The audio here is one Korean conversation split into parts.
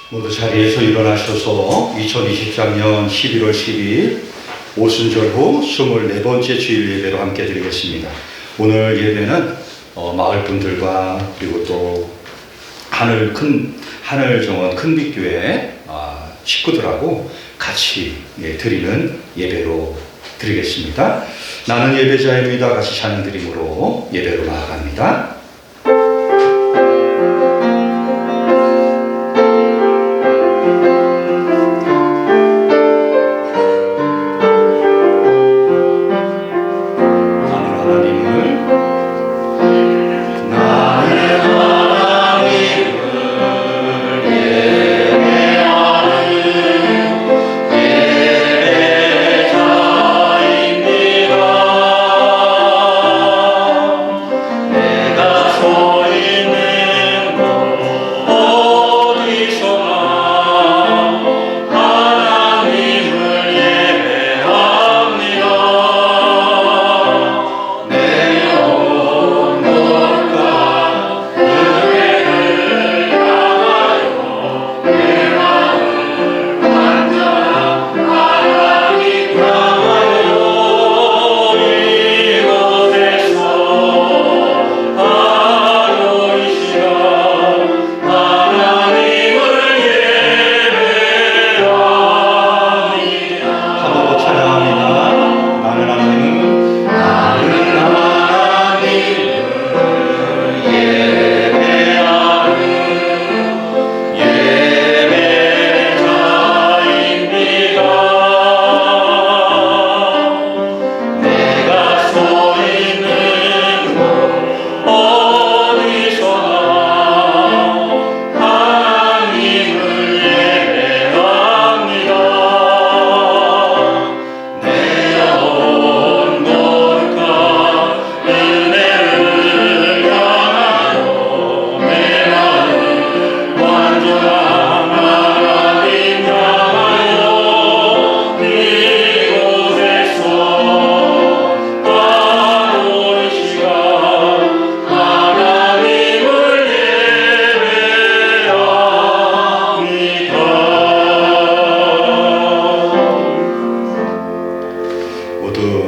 모두 자리에서 일어나셔서 2023년 11월 10일 오순절 후 24번째 주일 예배로 함께 드리겠습니다. 오늘 예배는 마을 분들과 그리고 또 하늘정원 큰빛교회 식구들하고 같이 드리는 예배로 드리겠습니다. 나는 예배자입니다. 같이 찬양 드림으로 예배로 나아갑니다.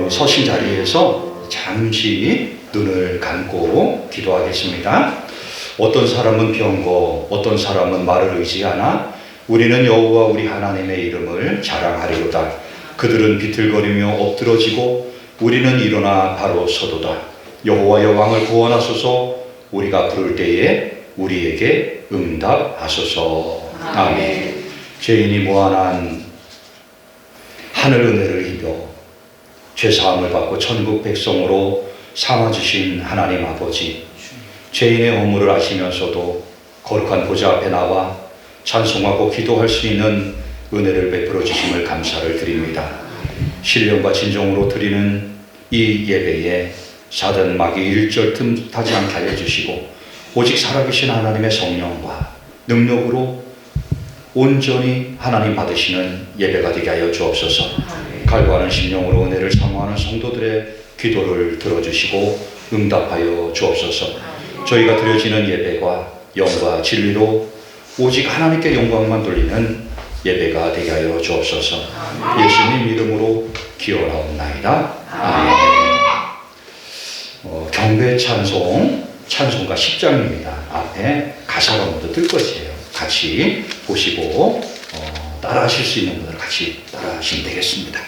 서신 자리에서 잠시 눈을 감고 기도하겠습니다. 어떤 사람은 병고, 어떤 사람은 말을 의지하나 우리는 여호와 우리 하나님의 이름을 자랑하리로다. 그들은 비틀거리며 엎드러지고 우리는 일어나 바로 서도다. 여호와여 왕을 구원하소서. 우리가 부를 때에 우리에게 응답하소서. 아멘. 죄인이 무한한 하늘 은혜를 입어 죄사함을 받고 천국 백성으로 삼아주신 하나님 아버지, 죄인의 허물을 아시면서도 거룩한 보좌 앞에 나와 찬송하고 기도할 수 있는 은혜를 베풀어 주심을 감사를 드립니다. 신령과 진정으로 드리는 이 예배에 사단 마귀 일절 틈타지 않게 하여 주시고 오직 살아계신 하나님의 성령과 능력으로 온전히 하나님 받으시는 예배가 되게 하여 주옵소서. 갈구하는 심령으로 은혜를 사모하는 성도들의 기도를 들어주시고 응답하여 주옵소서. 저희가 드려지는 예배가 영과 진리로 오직 하나님께 영광만 돌리는 예배가 되게 하여 주옵소서. 예수님 이름으로 기원하옵나이다. 아멘. 경배 찬송가 10장입니다. 앞에 가사가 먼저 뜰 것이에요. 같이 보시고 따라 하실 수 있는 분들 같이 따라 하시면 되겠습니다.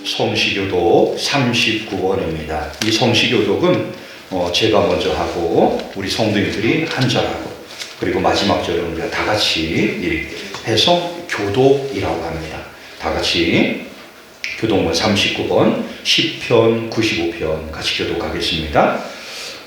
성시교독 39번입니다. 이 성시교독은 제가 먼저 하고 우리 성도님들이 한 절하고 그리고 마지막 절은 우리가 다 같이 이렇게 해서 교독이라고 합니다. 다 같이 교독문 39번, 10편, 95편 같이 교독하겠습니다.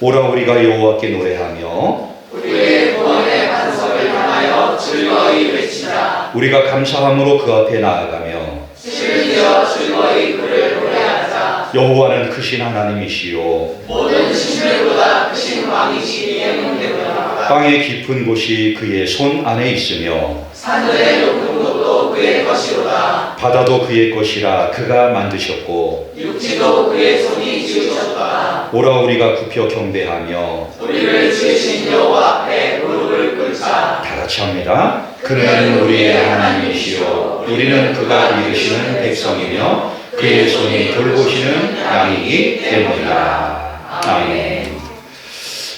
오라 우리가 여호와께 노래하며 우리의 구원의 반석을 향하여 즐거이 외치자. 우리가 감사함으로 그 앞에 나아가며 심지어 즐거이 그를 노래하자. 여호와는 크신 하나님이시요 모든 신들보다 크신 왕이시기 때문이로다. 땅의 깊은 곳이 그의 손 안에 있으며 산들의 높은 곳도 그의 것이로다. 바다도 그의 것이라 그가 만드셨고 육지도 그의 손이 지으셨다. 오라 우리가 굽혀 경배하며 우리를 지으신 여호와 앞에 무릎을 꿇자. 다 같이 합니다. 그는 우리의 하나님이시요 우리는 그가 이르시는 백성이며 그의 손이 돌보시는 양이기 때문이다. 아멘.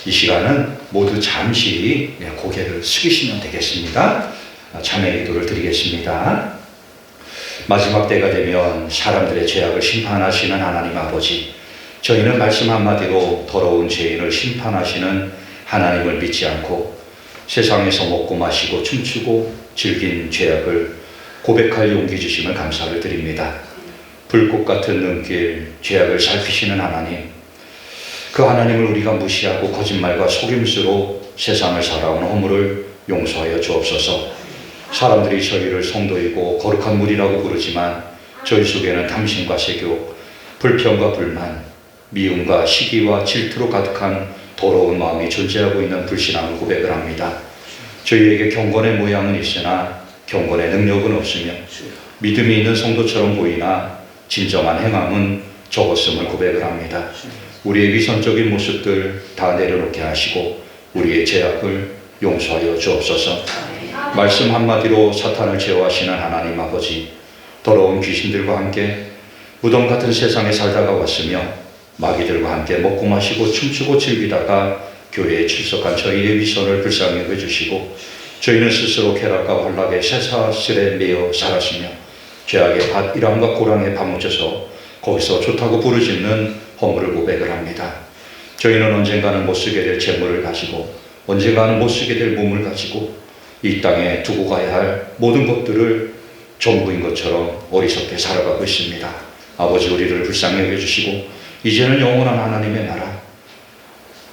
이 시간은 모두 잠시 고개를 숙이시면 되겠습니다. 참회 기도를 드리겠습니다. 마지막 때가 되면 사람들의 죄악을 심판하시는 하나님 아버지, 저희는 말씀 한마디로 더러운 죄인을 심판하시는 하나님을 믿지 않고 세상에서 먹고 마시고 춤추고 즐긴 죄악을 고백할 용기 주심을 감사를 드립니다. 불꽃 같은 눈길, 죄악을 살피시는 하나님, 그 하나님을 우리가 무시하고 거짓말과 속임수로 세상을 살아온 허물을 용서하여 주옵소서. 사람들이 저희를 성도이고 거룩한 무리라고 부르지만 저희 속에는 탐심과 세교, 불평과 불만, 미움과 시기와 질투로 가득한 더러운 마음이 존재하고 있는 불신앙을 고백을 합니다. 저희에게 경건의 모양은 있으나 경건의 능력은 없으며 믿음이 있는 성도처럼 보이나 진정한 행함은 적었음을 고백을 합니다. 우리의 위선적인 모습들 다 내려놓게 하시고 우리의 죄악을 용서하여 주옵소서. 말씀 한마디로 사탄을 제어하시는 하나님 아버지, 더러운 귀신들과 함께 무덤 같은 세상에 살다가 왔으며 마귀들과 함께 먹고 마시고 춤추고 즐기다가 교회에 출석한 저희의 위선을 불쌍히 여겨주시고 저희는 스스로 쾌락과 환락의 쇠사슬에 매여 살았으며 죄악의 밭 이람과 고랑에 파묻혀서 거기서 좋다고 부르짖는 허물을 고백을 합니다. 저희는 언젠가는 못 쓰게 될 재물을 가지고 언젠가는 못 쓰게 될 몸을 가지고 이 땅에 두고 가야 할 모든 것들을 전부인 것처럼 어리석게 살아가고 있습니다. 아버지, 우리를 불쌍히 여겨주시고 이제는 영원한 하나님의 나라,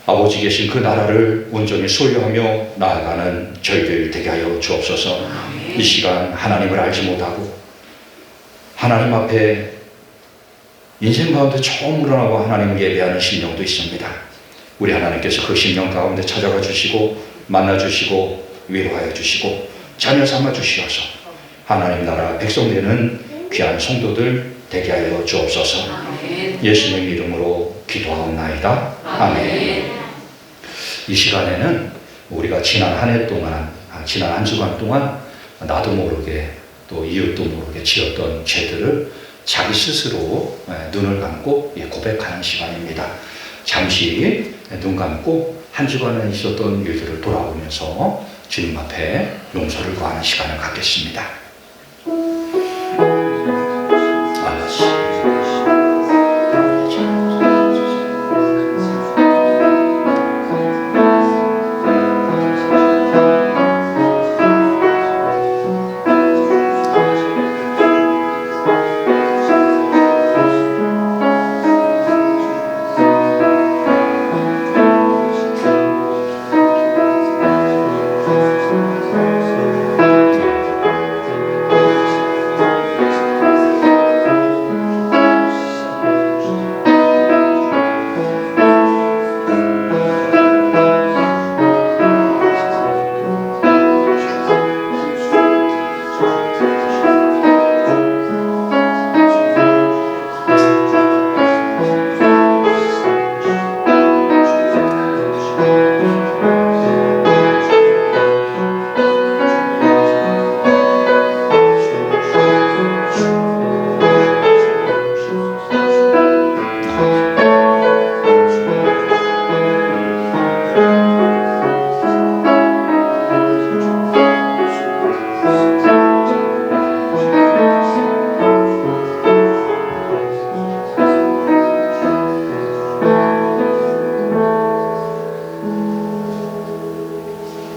아버지 계신 그 나라를 온전히 소유하며 나아가는 저희들 되게 하여 주옵소서. 이 시간 하나님을 알지 못하고 하나님 앞에 인생 가운데 처음으로 나와 하나님을 예배하는 심령도 있습니다. 우리 하나님께서 그 심령 가운데 찾아가 주시고 만나 주시고 위로하여 주시고 자녀 삼아 주시어서 하나님 나라 백성 되는 귀한 성도들 되게 하여 주옵소서. 예수님 이름으로 기도하옵나이다. 아멘. 이 시간에는 우리가 지난 한 해 동안, 지난 한 주간 동안 나도 모르게 또 이웃도 모르게 지었던 죄들을 자기 스스로 눈을 감고 고백하는 시간입니다. 잠시 눈 감고 한 주간에 있었던 일들을 돌아보면서 주님 앞에 용서를 구하는 시간을 갖겠습니다.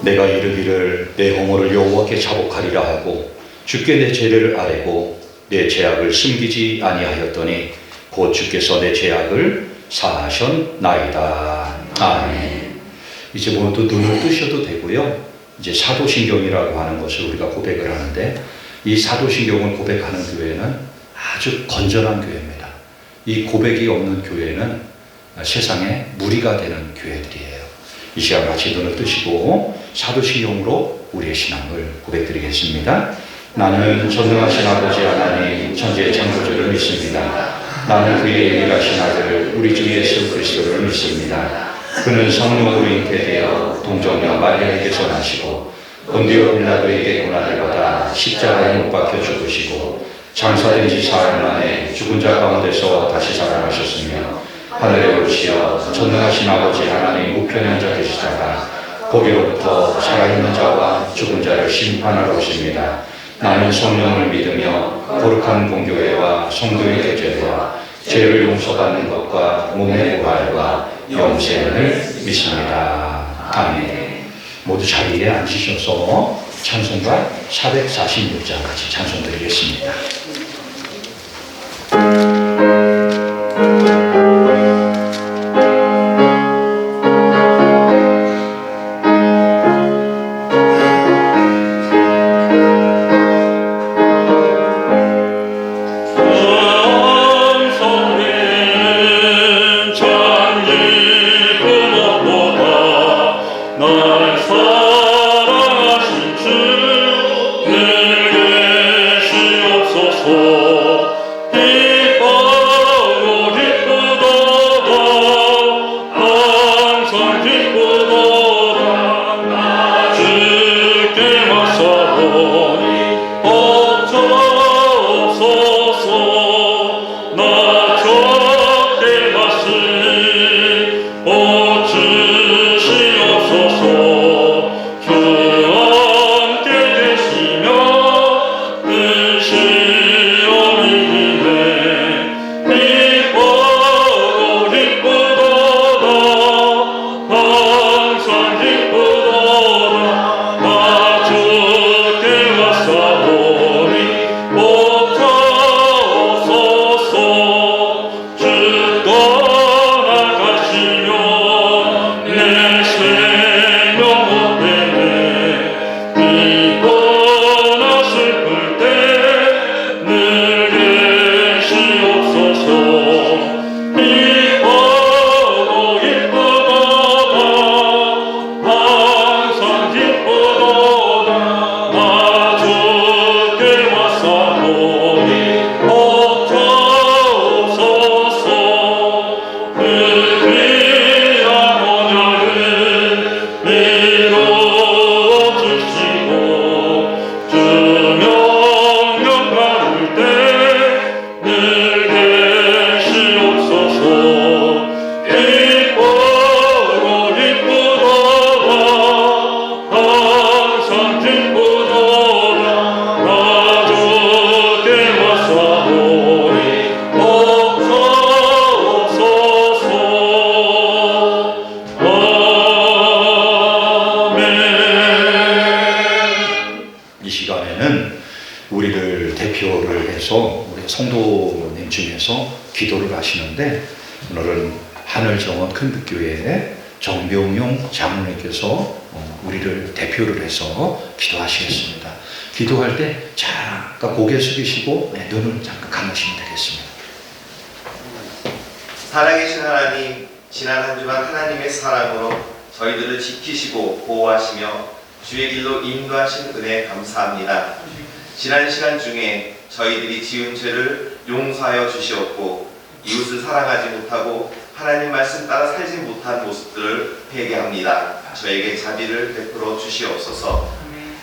내가 이르기를 내 허물을 여호와께 자복하리라 하고 주께 내 죄를 아뢰고 내 죄악을 숨기지 아니하였더니 곧 주께서 내 죄악을 사하셨나이다. 아멘. 이제 모두 눈을 뜨셔도 되고요. 이제 사도신경이라고 하는 것을 우리가 고백을 하는데 이 사도신경을 고백하는 교회는 아주 건전한 교회입니다. 이 고백이 없는 교회는 세상에 무리가 되는 교회들이에요. 이 시간 같이 눈을 뜨시고 사도신경으로 우리의 신앙을 고백드리겠습니다. 나는 전능하신 아버지 하나님 천지의 창조주를 믿습니다. 나는 그의 유일하신 아들 우리 주 예수 그리스도를 믿습니다. 그는 성령으로 잉태되어 동정녀 마리아에게서 나시고 본디오 빌라도에게 고난을 받아 십자가에 못 박혀 죽으시고 장사된 지 사흘 만에 죽은 자 가운데서 다시 살아나셨으며 하늘에 오르시어 전능하신 아버지 하나님 우편에 앉아 계시다가 거기로부터 살아있는 자와 죽은 자를 심판하러 오십니다. 나는 성령을 믿으며 거룩한 공교회와 성도의 교제와 죄를 용서받는 것과 몸의 부활과 영생을 믿습니다. 아멘. 모두 자리에 앉으셔서 찬송가 446장 같이 찬송 드리겠습니다. 기뻐요 기뻐요 기도를 하시는데 오늘은 하늘정원 큰빛교회 정병용 장로님께서 우리를 대표를 해서 기도하시겠습니다. 기도할 때 잠깐 고개 숙이시고 눈을 잠깐 감으시면 되겠습니다. 살아계신 하나님, 지난 한 주간 하나님의 사랑으로 저희들을 지키시고 보호하시며 주의 길로 인도하신 은혜 감사합니다. 지난 시간 중에 저희들이 지은 죄를 용서하여 주시었고 이웃을 사랑하지 못하고 하나님 말씀 따라 살지 못한 모습들을 회개합니다. 저에게 자비를 베풀어 주시옵소서.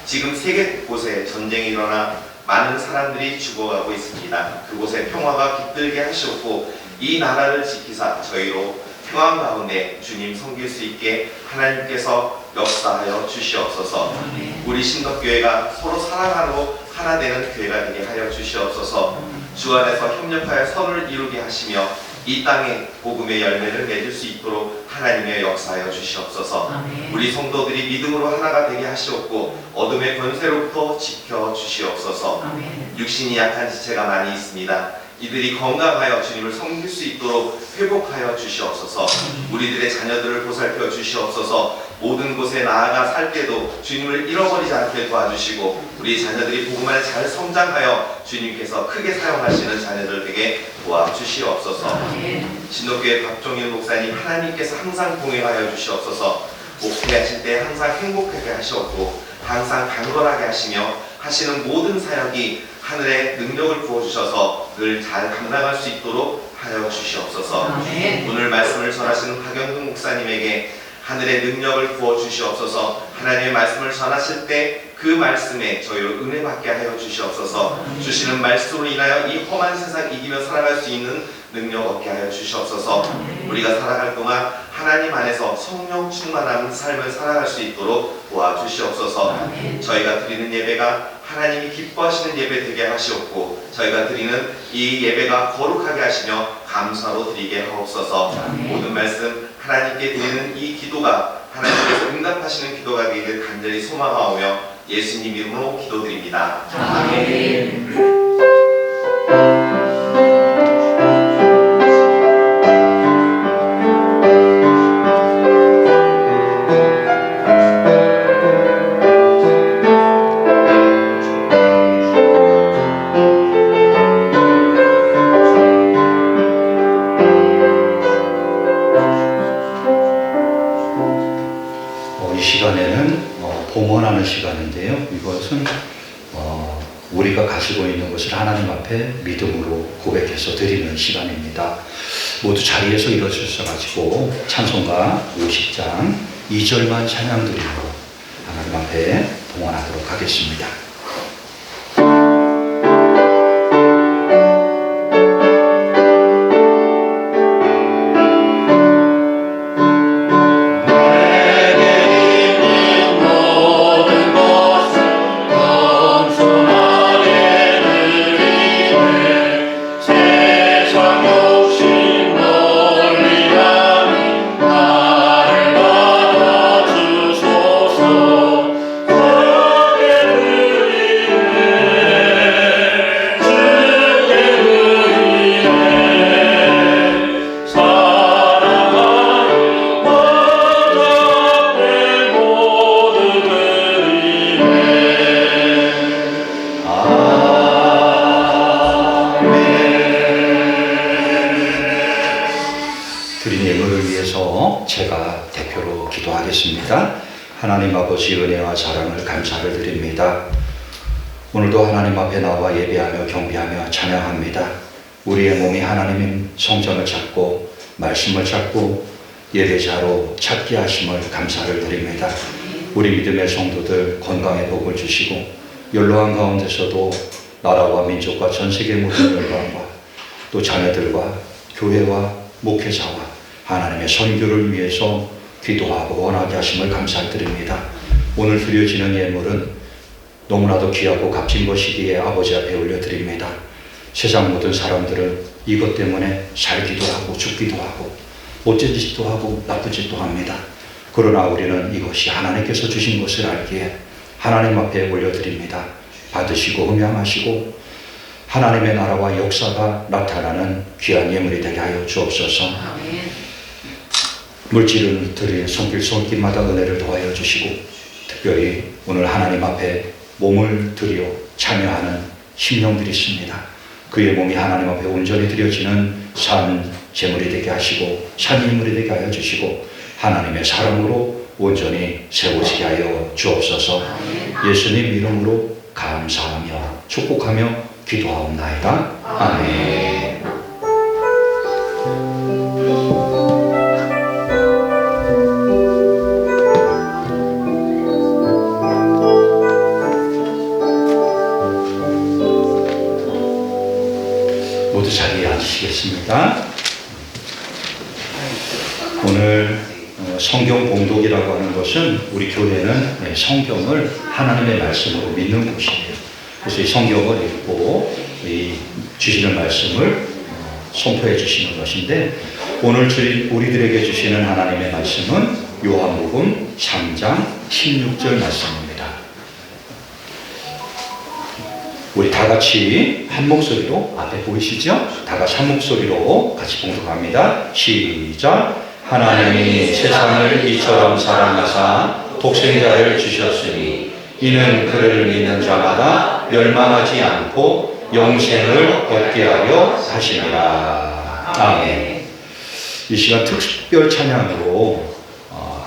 지금 세계 곳곳에 전쟁이 일어나 많은 사람들이 죽어가고 있습니다. 그곳에 평화가 깃들게 하시옵고 이 나라를 지키사 저희로 평안 가운데 주님 섬길 수 있게 하나님께서 역사하여 주시옵소서. 우리 신덕교회가 서로 사랑하고 하나 되는 교회가 되게 하여 주시옵소서. 주 안에서 협력하여 선을 이루게 하시며 이 땅에 복음의 열매를 맺을 수 있도록 하나님의 역사하여 주시옵소서. 우리 성도들이 믿음으로 하나가 되게 하시옵고 어둠의 권세로부터 지켜 주시옵소서. 육신이 약한 지체가 많이 있습니다. 이들이 건강하여 주님을 섬길 수 있도록 회복하여 주시옵소서. 우리들의 자녀들을 보살펴 주시옵소서. 모든 곳에 나아가 살 때도 주님을 잃어버리지 않게 도와주시고 우리 자녀들이 복음 안에 잘 성장하여 주님께서 크게 사용하시는 자녀들 되게 도와주시옵소서. 신덕교회 박종일 목사님, 하나님께서 항상 동행하여 주시옵소서. 목회하실 때 항상 행복하게 하시옵고 항상 강건하게 하시며 하시는 모든 사역이 하늘의 능력을 부어주셔서 늘 잘 감당할 수 있도록 하여 주시옵소서. 오늘 말씀을 전하시는 박영근 목사님에게 하늘의 능력을 부어주시옵소서. 하나님의 말씀을 전하실 때 그 말씀에 저희를 은혜 받게 하여 주시옵소서. 주시는 말씀으로 인하여 이 험한 세상 이기며 살아갈 수 있는 능력 얻게 하여 주시옵소서. 우리가 살아갈 동안 하나님 안에서 성령 충만한 삶을 살아갈 수 있도록 도와주시옵소서. 저희가 드리는 예배가 하나님이 기뻐하시는 예배 되게 하시옵고 저희가 드리는 이 예배가 거룩하게 하시며 감사로 드리게 하옵소서. 모든 말씀 하나님께 드리는 이 기도가 하나님께서 응답하시는 기도가 되기를 간절히 소망하오며 예수님 이름으로 기도드립니다. 아멘. 이 시간에는 봉헌하는 시간인데요. 이것은 우리가 가지고 있는 것을 하나님 앞에 믿음으로 고백해서 드리는 시간입니다. 모두 자리에서 일어서셔가지고 찬송가 50장 2절만 찬양 드리고 하나님 앞에 봉헌하도록 하겠습니다. 드린 예물을 위해서 제가 대표로 기도하겠습니다. 하나님 아버지 은혜와 사랑을 감사를 드립니다. 오늘도 하나님 앞에 나와 예배하며 경배하며 찬양합니다. 우리의 몸이 하나님의 성전을 찾고 말씀을 찾고 예배자로 찾게 하심을 감사를 드립니다. 우리 믿음의 성도들 건강의 복을 주시고 연로한 가운데서도 나라와 민족과 전 세계 모든 열방과 또 자녀들과 교회와 목회자와 하나님의 선교를 위해서 기도하고 원하게 하심을 감사드립니다. 오늘 드려지는 예물은 너무나도 귀하고 값진 것이기에 아버지 앞에 올려드립니다. 세상 모든 사람들은 이것 때문에 살기도 하고 죽기도 하고 못된 짓도 하고 나쁜 짓도 합니다. 그러나 우리는 이것이 하나님께서 주신 것을 알기에 하나님 앞에 올려드립니다. 받으시고 흠양하시고 하나님의 나라와 역사가 나타나는 귀한 예물이 되게 하여 주옵소서. 물질을 드린 손길마다 은혜를 더하여 주시고, 특별히 오늘 하나님 앞에 몸을 드려 참여하는 심령들이 있습니다. 그의 몸이 하나님 앞에 온전히 드려지는 산 제물이 되게 하시고 산 인물이 되게 하여 주시고 하나님의 사랑으로 온전히 세워지게 하여 주옵소서. 예수님 이름으로 감사하며 축복하며 기도하옵나이다. 아멘. 모두 자리에 앉으시겠습니다. 오늘 성경 봉독이라고 하는 것은 우리 교회는 성경을 하나님의 말씀으로 믿는 곳이에요. 그래서 이 성경을 읽고 이 주시는 말씀을 선포해 주시는 것인데, 오늘 우리들에게 주시는 하나님의 말씀은 요한복음 3장 16절 말씀입니다. 우리 다 같이 한 목소리로, 앞에 보이시죠? 다 같이 한 목소리로 같이 봉독합니다. 시작. 하나님이 세상을 이처럼 사랑하사 독생자를 주셨으니 이는 그를 믿는 자마다 멸망하지 않고 영생을 얻게 하려 하시니라. 아멘. 이 시간 특별 찬양으로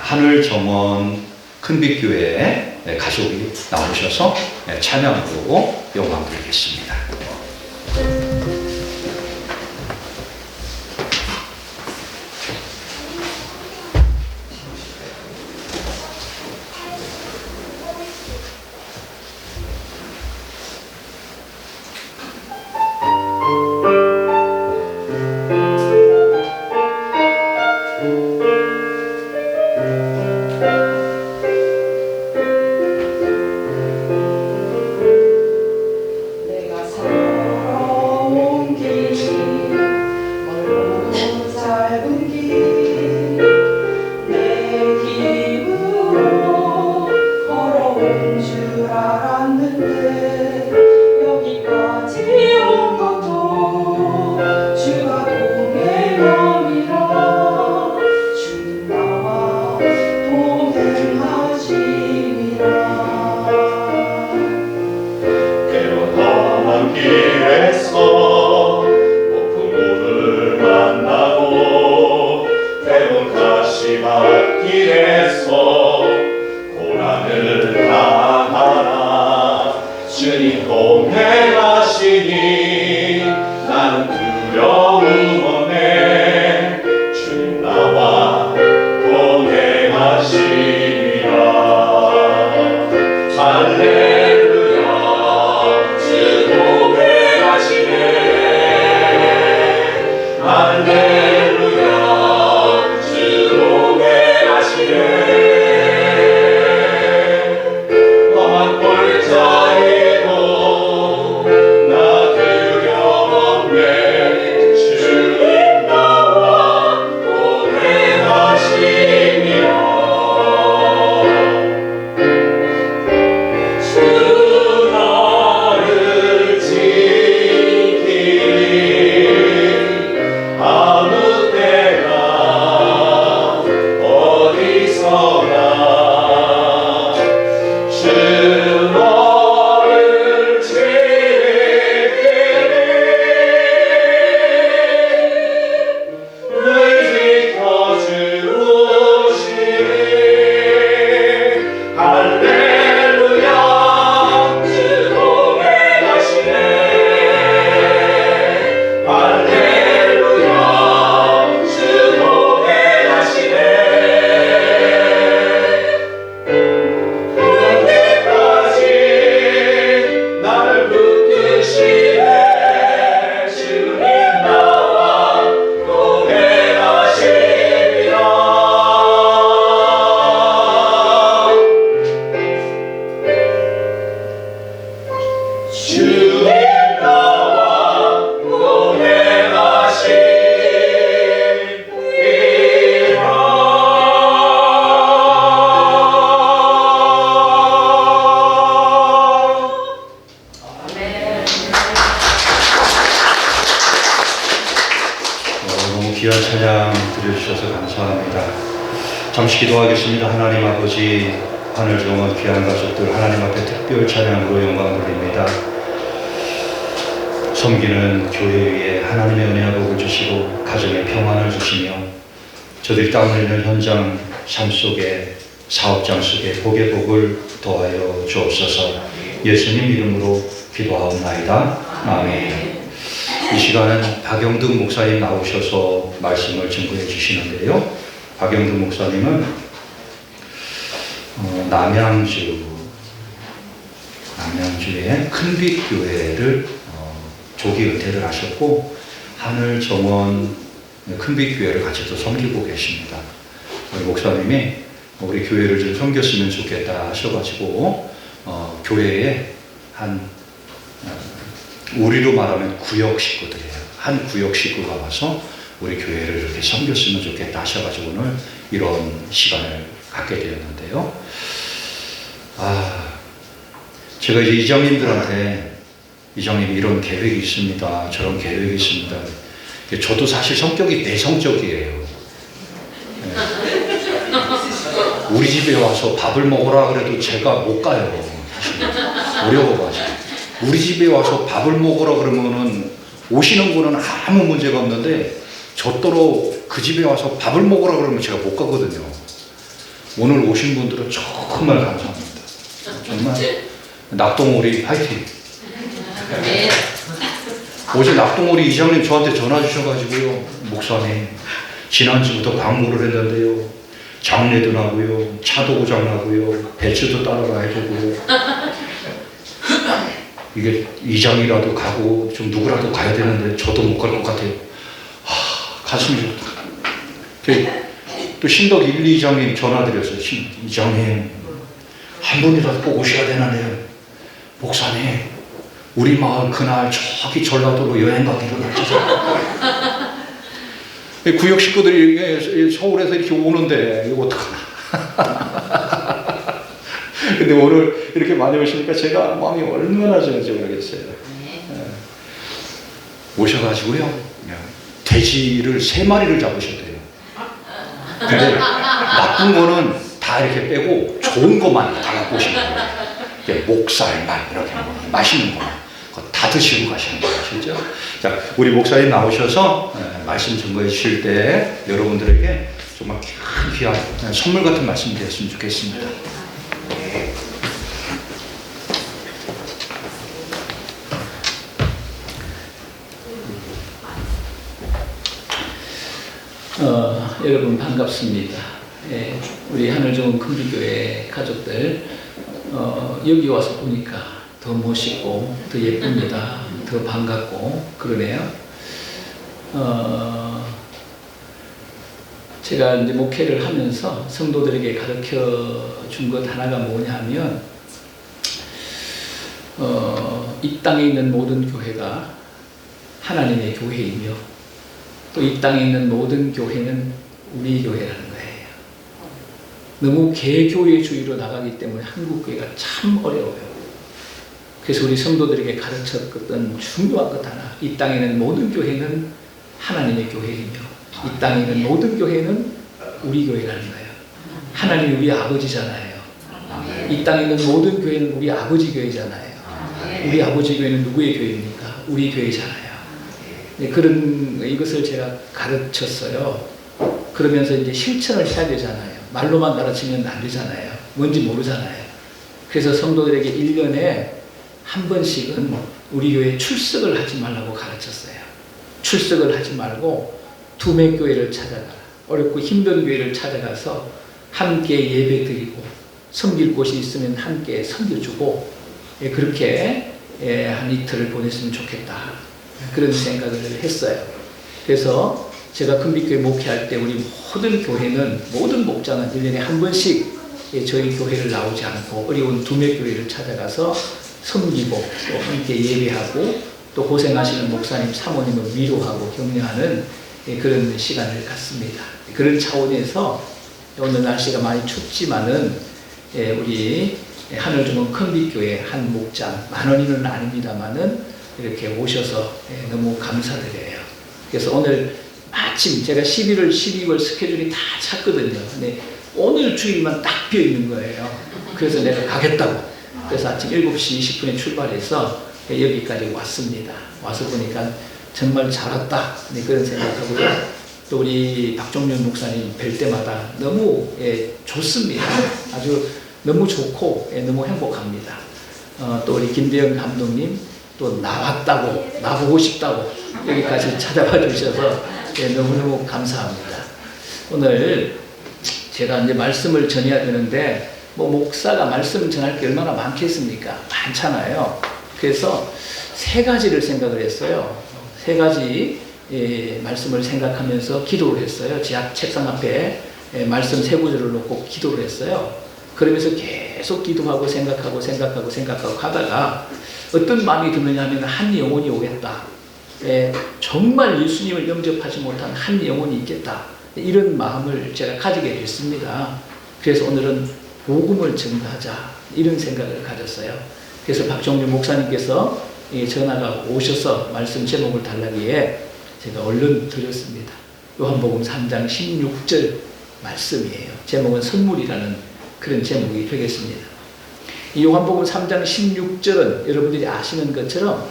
하늘 정원 큰빛교회 가족이 나오셔서 찬양으로 영광 드리겠습니다. 내가 살아온 너무 귀한 찬양 드려주셔서 감사합니다. 잠시 기도하겠습니다. 하나님 아버지, 하늘 정원 귀한 가족들 하나님 앞에 특별 찬양으로 영광 돌립니다. 섬기는 교회 위에 하나님의 은혜와 복을 주시고 가정에 평안을 주시며 저들이 땀 흘리는 현장 삶 속에 사업장 속에 복의 복을 더하여 주옵소서. 예수님 이름으로 기도하옵나이다. 아멘. 이 시간은 박영등 목사님 나오셔서 말씀을 증거해 주시는데요. 박영등 목사님은 남양주의 큰빛교회를 조기 은퇴를 하셨고 하늘정원 큰빛교회를 같이 또 섬기고 계십니다. 우리 목사님이 우리 교회를 좀 섬겼으면 좋겠다 하셔가지고 교회에 우리로 말하면 구역 식구들이에요. 한 구역 식구가 와서 우리 교회를 이렇게 섬겼으면 좋겠다 하셔가지고 오늘 이런 시간을 갖게 되었는데요. 제가 이제 이장님들한테 이장님 이런 계획이 있습니다. 저런 계획이 있습니다. 저도 사실 성격이 내성적이에요. 우리 집에 와서 밥을 먹으라 그래도 제가 못 가요. 어려워가지고. 우리 집에 와서 밥을 먹으라 그러면은 오시는 분은 아무 문제가 없는데 저더러 그 집에 와서 밥을 먹으라 그러면 제가 못 가거든요. 오늘 오신 분들은 정말 감사합니다. 정말 낙동오리 파이팅. 어제 낙동오리 이장님 저한테 전화 주셔가지고요. 목사님 지난주부터 광고를 했는데요. 장례도 나고요. 차도 고장 나고요. 배추도 따라가야 되고요. 이게 이장이라도 가고 좀 누구라도 가야 되는데 저도 못 갈 것 같아요. 가슴이 좋다. 또 신덕 1, 2장님 전화드렸어요. 이장님 한 분이라도 꼭 오셔야 되는데요. 목사님 우리 마을 그날 저기 전라도로 여행 가기로 했죠. 구역 식구들이 서울에서 이렇게 오는데 이거 어떡하나. 근데 오늘 이렇게 많이 오시니까 제가 마음이 얼마나 좋은지 모르겠어요. 오셔가지고요. 돼지를 3마리를 잡으셨대요. 근데 나쁜 거는 다 이렇게 빼고 좋은 것만 다 갖고 오신 거예요. 목살만 이렇게 맛있는 거만 다 드시고 가시는 거예요. 진짜. 자, 우리 목사님 나오셔서 말씀 증거해 주실 때 여러분들에게 정말 귀한 선물 같은 말씀이 되었으면 좋겠습니다. 여러분 반갑습니다. 우리 하늘정원 큰빛교회 가족들 여기 와서 보니까 더 멋있고 더 예쁩니다. 더 반갑고 그러네요. 제가 이제 목회를 하면서 성도들에게 가르쳐 준 것 하나가 뭐냐면 이 땅에 있는 모든 교회가 하나님의 교회이며 또 이 땅에 있는 모든 교회는 우리 교회라는 거예요. 너무 개교회주의로 나가기 때문에 한국 교회가 참 어려워요. 그래서 우리 성도들에게 가르쳤던 중요한 것 하나, 이 땅에 있는 모든 교회는 하나님의 교회이며 이 땅에 있는 모든 교회는 우리 교회라는 거예요. 하나님이 우리 아버지잖아요. 이 땅에 있는 모든 교회는 우리 아버지 교회잖아요. 우리 아버지 교회는 누구의 교회입니까? 우리 교회잖아요. 네, 이것을 제가 가르쳤어요. 그러면서 이제 실천을 해야 되잖아요. 말로만 가르치면 안 되잖아요. 뭔지 모르잖아요. 그래서 성도들에게 1년에 한 번씩은 우리 교회에 출석을 하지 말라고 가르쳤어요. 출석을 하지 말고 두매교회를 찾아가, 어렵고 힘든 교회를 찾아가서 함께 예배 드리고 섬길 곳이 있으면 함께 섬겨주고 그렇게 한 이틀을 보냈으면 좋겠다. 그런 생각을 했어요. 그래서 제가 큰빛교회 목회할 때 우리 모든 교회는, 모든 목장은 1년에 한 번씩 저희 교회를 나오지 않고 어려운 두매교회를 찾아가서 섬기고 또 함께 예배하고 또 고생하시는 목사님, 사모님을 위로하고 격려하는 그런 시간을 갖습니다. 그런 차원에서 오늘 날씨가 많이 춥지만은 우리 하늘정원 큰빛교회 한 목장, 만원이는 아닙니다만은 이렇게 오셔서 너무 감사드려요. 그래서 오늘 마침 제가 11월, 12월 스케줄이 다 찼거든요. 근데 오늘 주일만 딱 비어 있는 거예요. 그래서 내가 가겠다고. 그래서 아침 7시 20분에 출발해서 여기까지 왔습니다. 와서 보니까 정말 잘 왔다. 네, 그런 생각하고요. 또 우리 박종윤 목사님 뵐 때마다 너무 좋습니다. 아주 너무 좋고 너무 행복합니다. 또 우리 김대영 감독님 또 나왔다고, 나보고 싶다고 여기까지 찾아와 주셔서 너무너무 감사합니다. 오늘 제가 이제 말씀을 전해야 되는데 뭐 목사가 말씀 전할 게 얼마나 많겠습니까? 많잖아요. 그래서 세 가지를 생각을 했어요. 세 가지 말씀을 생각하면서 기도를 했어요. 제 책상 앞에 말씀 세 구절을 놓고 기도를 했어요. 그러면서 계속 기도하고 생각하고 하다가 어떤 마음이 드느냐 하면 한 영혼이 오겠다. 정말 예수님을 영접하지 못한 한 영혼이 있겠다. 이런 마음을 제가 가지게 됐습니다. 그래서 오늘은 복음을 전가하자 이런 생각을 가졌어요. 그래서 박종윤 목사님께서 전화가 오셔서 말씀 제목을 달라기에 제가 얼른 드렸습니다. 요한복음 3장 16절 말씀이에요. 제목은 선물이라는 그런 제목이 되겠습니다. 이 요한복음 3장 16절은 여러분들이 아시는 것처럼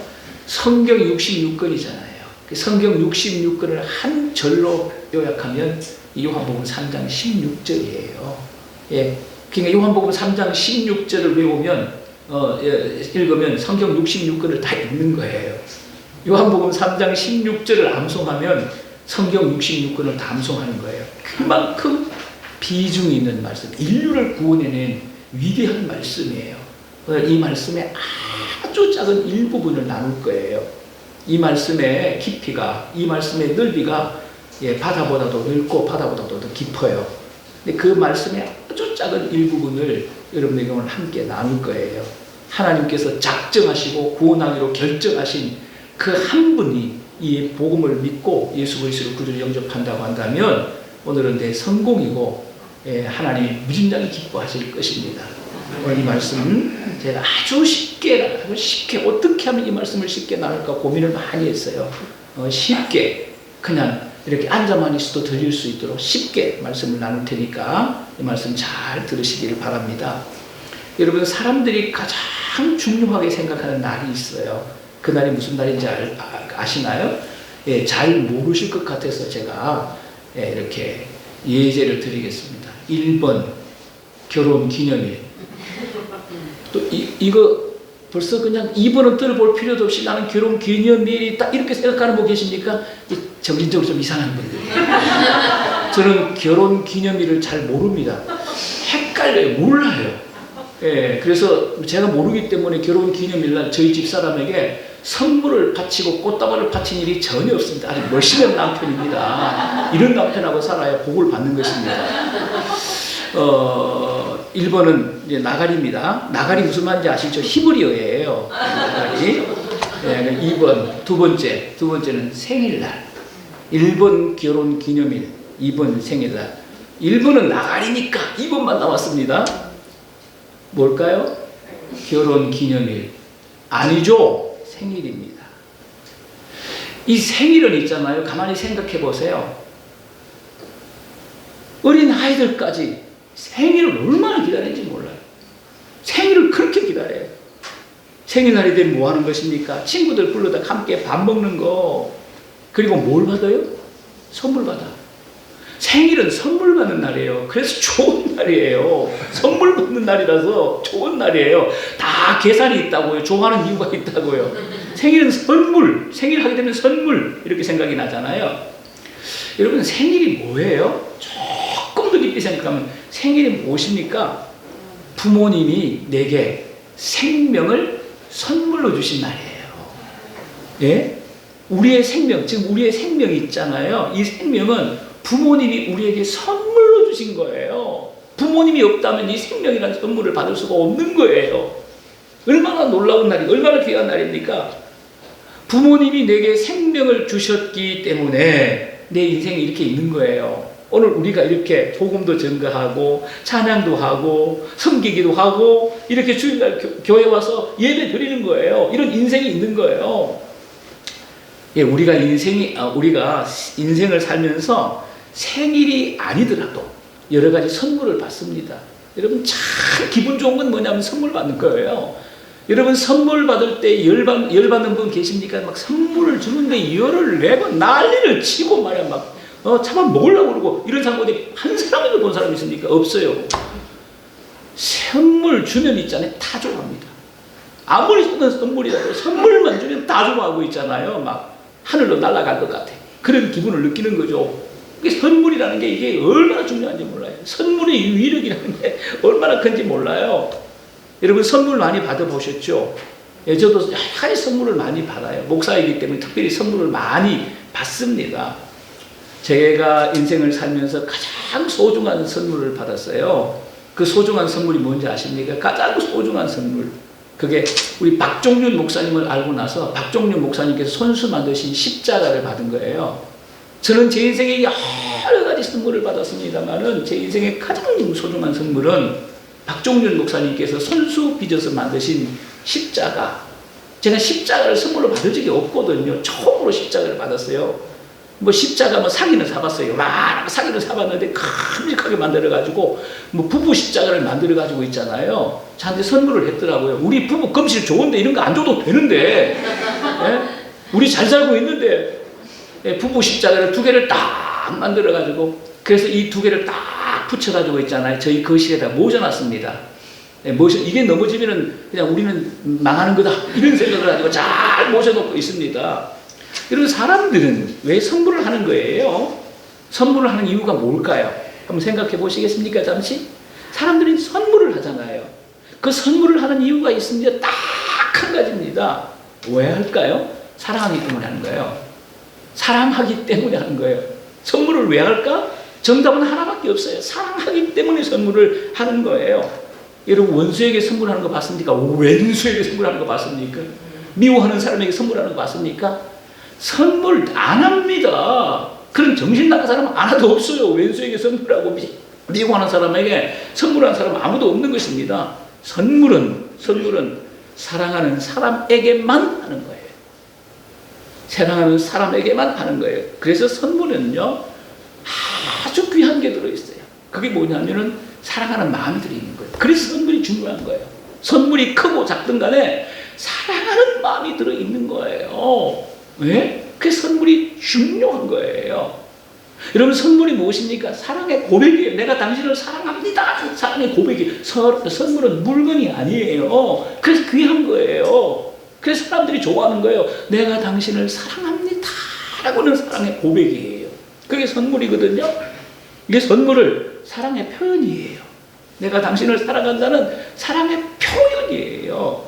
성경 66권이잖아요. 성경 66권을 한 절로 요약하면 이 요한복음 3장 16절이에요. 예. 그러니까 요한복음 3장 16절을 외우면 읽으면 성경 66권을 다 읽는 거예요. 요한복음 3장 16절을 암송하면 성경 66권을 다 암송하는 거예요. 그만큼 비중이 있는 말씀, 인류를 구원해낸 위대한 말씀이에요. 오늘 이 말씀의 아주 작은 일부분을 나눌 거예요. 이 말씀의 깊이가, 이 말씀의 넓이가 바다보다도 넓고 바다보다도 더 깊어요. 근데 그 말씀의 아주 작은 일부분을 여러분에게 오늘 함께 나눌 거예요. 하나님께서 작정하시고 구원하기로 결정하신 그 한 분이 이 복음을 믿고 예수 그리스도를 구주로 영접한다고 한다면 오늘은 내 성공이고 하나님이 무진장히 기뻐하실 것입니다. 오늘 이 말씀 제가 아주 쉽게 어떻게 하면 이 말씀을 쉽게 나눌까 고민을 많이 했어요. 쉽게 그냥 이렇게 앉아만 있어도 들릴 수 있도록 쉽게 말씀을 나눌 테니까 이 말씀 잘 들으시기를 바랍니다. 여러분, 사람들이 가장 중요하게 생각하는 날이 있어요. 그 날이 무슨 날인지 아시나요? 잘 모르실 것 같아서 제가 이렇게 예제를 드리겠습니다. 1번 결혼기념일. 또 이거 벌써 그냥 2번은 들어볼 필요도 없이 나는 결혼기념일이 딱 이렇게 생각하는 분 계십니까? 정신적으로 좀 이상한 분들이에요. 저는 결혼기념일을 잘 모릅니다. 헷갈려요. 몰라요. 그래서 제가 모르기 때문에 결혼기념일날 저희 집사람에게 선물을 바치고 꽃다발을 바친 일이 전혀 없습니다. 아주 멋있는 남편입니다. 이런 남편하고 살아야 복을 받는 것입니다. 1번은 이제 나가리입니다. 나가리 무슨 말인지 아시죠? 히브리어예요. 나가리. 2번, 두 번째는 생일날. 1번 결혼 기념일, 2번 생일날. 1번은 나가리니까 2번만 나왔습니다. 뭘까요? 결혼 기념일. 아니죠. 생일입니다. 이 생일은 있잖아요. 가만히 생각해 보세요. 어린 아이들까지 생일을 얼마나 기다리는지 몰라요. 생일을 그렇게 기다려요. 생일날이 되면 뭐 하는 것입니까? 친구들 불러다 함께 밥 먹는 거. 그리고 뭘 받아요? 선물 받아. 생일은 선물 받는 날이에요. 그래서 좋은 날이에요. 선물 받는 날이라서 좋은 날이에요. 다 계산이 있다고요. 좋아하는 이유가 있다고요. 생일은 선물, 생일 하게 되면 선물 이렇게 생각이 나잖아요. 여러분, 생일이 뭐예요? 조금 더 깊이 생각하면 생일이 무엇입니까? 부모님이 내게 생명을 선물로 주신 날이에요. 예? 우리의 생명, 지금 우리의 생명이 있잖아요. 이 생명은 부모님이 우리에게 선물로 주신 거예요. 부모님이 없다면 이 생명이라는 선물을 받을 수가 없는 거예요. 얼마나 놀라운 날이, 얼마나 귀한 날입니까? 부모님이 내게 생명을 주셨기 때문에 내 인생이 이렇게 있는 거예요. 오늘 우리가 이렇게 복음도 전가하고 찬양도 하고 섬기기도 하고 이렇게 주일날 교회 와서 예배 드리는 거예요. 이런 인생이 있는 거예요. 예, 우리가 인생을 살면서 생일이 아니더라도 여러 가지 선물을 받습니다. 여러분 참 기분 좋은 건 뭐냐면 선물 받는 거예요. 여러분 선물 받을 때 열받는 분 계십니까? 막 선물을 주는데 열을 내고 난리를 치고 말이야 막 잡아 먹으려고 그러고 이런 사람 어디 한 사람이라도 본 사람 있습니까? 없어요. 선물 주면 있잖아요. 다 좋아합니다. 아무리 선물이라도 선물만 주면 다 좋아하고 있잖아요. 막 하늘로 날아갈 것 같아. 그런 기분을 느끼는 거죠. 이게 선물이라는 게 이게 얼마나 중요한지 몰라요. 선물의 위력이라는 게 얼마나 큰지 몰라요. 여러분 선물 많이 받아보셨죠? 예, 저도 여러 가지 선물을 많이 받아요. 목사이기 때문에 특별히 선물을 많이 받습니다. 제가 인생을 살면서 가장 소중한 선물을 받았어요. 그 소중한 선물이 뭔지 아십니까? 가장 소중한 선물. 그게 우리 박종윤 목사님을 알고 나서 박종윤 목사님께서 손수 만드신 십자가를 받은 거예요. 저는 제 인생에 여러 가지 선물을 받았습니다만은 제 인생의 가장 소중한 선물은 박종윤 목사님께서 손수 빚어서 만드신 십자가. 제가 십자가를 선물로 받은 적이 없거든요. 처음으로 십자가를 받았어요. 뭐 십자가 뭐 사기는 사봤어요. 막 사기는 사봤는데 큼직하게 만들어가지고 뭐 부부 십자가를 만들어가지고 있잖아요. 저한테 선물을 했더라고요. 우리 부부 금실 좋은데 이런 거 안 줘도 되는데, 예? 우리 잘 살고 있는데, 예, 부부 십자가를 2개를 딱 만들어가지고 그래서 이 2개를 딱 붙여가지고 있잖아요. 저희 거실에다 모셔놨습니다. 예, 이게 넘어지면은 그냥 우리는 망하는 거다 이런 생각을 가지고 잘 모셔놓고 있습니다. 여러분 사람들은 왜 선물을 하는 거예요? 선물을 하는 이유가 뭘까요? 한번 생각해 보시겠습니까? 잠시. 사람들이 선물을 하잖아요. 그 선물을 하는 이유가 있습니다. 딱 한 가지입니다. 왜 할까요? 사랑하기 때문에 하는 거예요. 사랑하기 때문에 하는 거예요. 선물을 왜 할까? 정답은 하나밖에 없어요. 사랑하기 때문에 선물을 하는 거예요. 여러분 원수에게 선물하는 거 봤습니까? 왼수에게 선물하는 거 봤습니까? 미워하는 사람에게 선물하는 거 봤습니까? 선물 안 합니다. 그런 정신 나간 사람은 하나도 없어요. 왼수에게 선물하고 미워하는 사람에게 선물하는 사람은 아무도 없는 것입니다. 선물은 사랑하는 사람에게만 하는 거예요. 사랑하는 사람에게만 하는 거예요. 그래서 선물은요 아주 귀한 게 들어있어요. 그게 뭐냐면은 사랑하는 마음이 들어있는 거예요. 그래서 선물이 중요한 거예요. 선물이 크고 작든 간에 사랑하는 마음이 들어있는 거예요. 왜? 그 선물이 중요한 거예요. 여러분 선물이 무엇입니까? 사랑의 고백이에요. 내가 당신을 사랑합니다. 사랑의 고백이. 선물은 물건이 아니에요. 그래서 귀한 거예요. 그래서 사람들이 좋아하는 거예요. 내가 당신을 사랑합니다. 라고는 사랑의 고백이에요. 그게 선물이거든요. 이게 선물을 사랑의 표현이에요. 내가 당신을 사랑한다는 사랑의 표현이에요.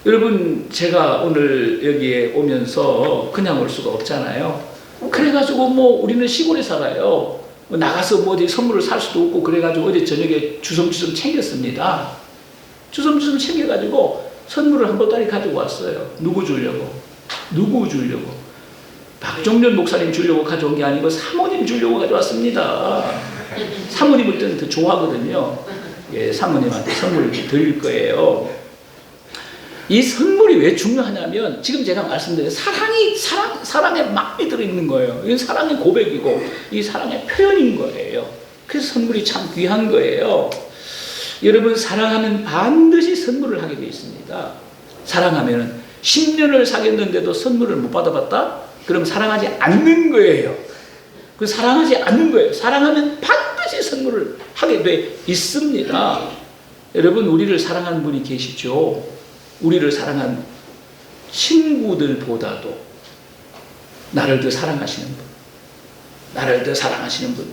여러분 제가 오늘 여기에 오면서 그냥 올 수가 없잖아요. 그래가지고 뭐 우리는 시골에 살아요. 나가서 뭐 어디 선물을 살 수도 없고 그래가지고 어제 저녁에 주섬주섬 챙겼습니다. 주섬주섬 챙겨가지고 선물을 한 보따리 가지고 왔어요. 누구 주려고? 박종윤 목사님 주려고 가져온 게 아니고 사모님 주려고 가져왔습니다. 사모님을 때는 더 좋아하거든요. 예, 사모님한테 선물을 드릴 거예요. 이 선물이 왜 중요하냐면 지금 제가 말씀드린 사랑의 마음이 들어있는 거예요. 이건 사랑의 고백이고 이 사랑의 표현인 거예요. 그래서 선물이 참 귀한 거예요. 여러분 사랑하면 반드시 선물을 하게 되어 있습니다. 사랑하면 10년을 사귀었는데도 선물을 못 받아봤다? 그럼 사랑하지 않는 거예요. 그 사랑하지 않는 거예요. 사랑하면 반드시 선물을 하게 돼 있습니다. 여러분 우리를 사랑하는 분이 계시죠? 우리를 사랑한 친구들보다도 나를 더 사랑하시는 분, 나를 더 사랑하시는 분,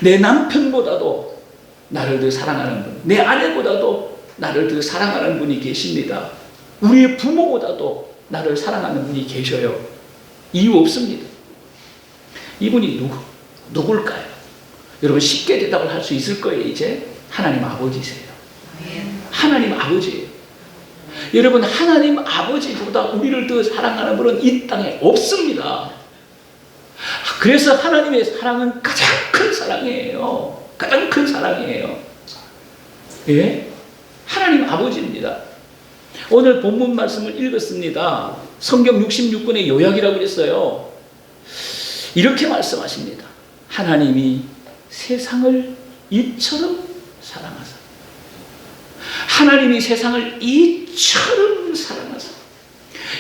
내 남편보다도 나를 더 사랑하는 분, 내 아내보다도 나를 더 사랑하는 분이 계십니다. 우리의 부모보다도 나를 사랑하는 분이 계셔요. 이유 없습니다. 이분이 누굴까요? 여러분 쉽게 대답을 할 수 있을 거예요. 이제 하나님 아버지세요. 하나님 아버지예요. 여러분 하나님 아버지보다 우리를 더 사랑하는 분은 이 땅에 없습니다. 그래서 하나님의 사랑은 가장 큰 사랑이에요. 가장 큰 사랑이에요. 예? 하나님 아버지입니다. 오늘 본문 말씀을 읽었습니다. 성경 66권의 요약이라고 그랬어요. 이렇게 말씀하십니다. 하나님이 세상을 이처럼 사랑하사. 하나님이 세상을 이처럼 사랑하사.